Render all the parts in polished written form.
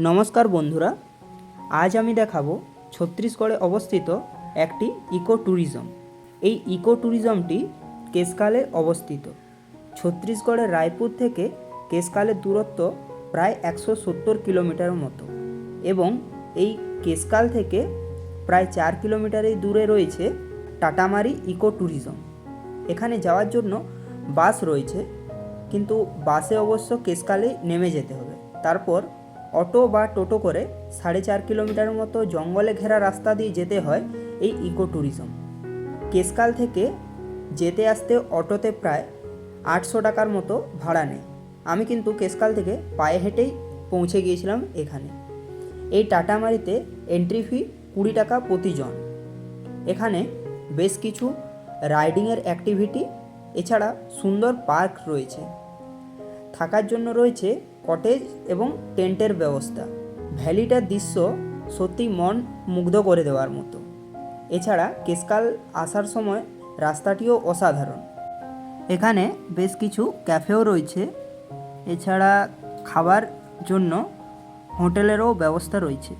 নমস্কার বন্ধুরা, আজ আমি দেখাবো ছত্তিশগড়ে অবস্থিত একটি ইকো ট্যুরিজম। এই ইকো ট্যুরিজমটি কেশকালে অবস্থিত। ছত্তিশগড়ের রায়পুর থেকে কেশকালের দূরত্ব প্রায় 170 কিলোমিটার মতো এবং এই কেশকাল থেকে প্রায় 4 কিলোমিটারের দূরে রয়েছে টাটামারি ইকো ট্যুরিজম। এখানে যাওয়ার জন্য বাস রয়েছে, কিন্তু বাসে অবশ্য কেশকালে নেমে যেতে হবে। তারপর অটো বা টোটো করে 4.5 কিলোমিটার মতো জঙ্গলে ঘেরা রাস্তা দিয়ে যেতে হয় এই ইকো ট্যুরিজম। কেশকাল থেকে যেতে আসতে অটোতে প্রায় 800 টাকার মতো ভাড়া নেয়। আমি কিন্তু কেশকাল থেকে পায়ে হেঁটেই পৌঁছে গিয়েছিলাম এখানে। এই টাটামারিতে এন্ট্রি ফি 20 টাকা প্রতিজন। এখানে বেশ কিছু রাইডিংয়ের অ্যাক্টিভিটি, এছাড়া সুন্দর পার্ক রয়েছে। থাকার জন্য রয়েছে কটেজ এবং টেন্টের ব্যবস্থা। ভ্যালিটার দৃশ্য সত্যি মন মুগ্ধ করে দেওয়ার মতো। এছাড়া কেশকাল আসার সময় রাস্তাটিও অসাধারণ। এখানে বেশ কিছু ক্যাফেও রয়েছে, এছাড়া খাবার জন্য হোটেলেরও ব্যবস্থা রয়েছে।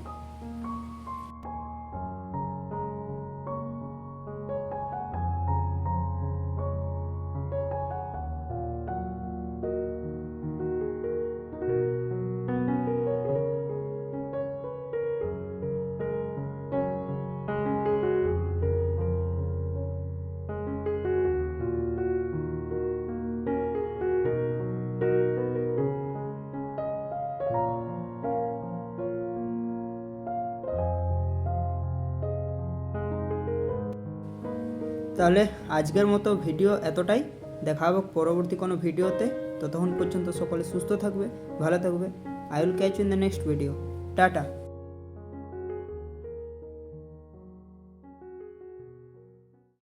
তাহলে আজকের মতো ভিডিও এতটাই। দেখা হবে পরবর্তী কোনো ভিডিওতে। ততক্ষণ পর্যন্ত সকলে সুস্থ থাকবে, ভালো থাকবে। I will catch you in the next video. Tata.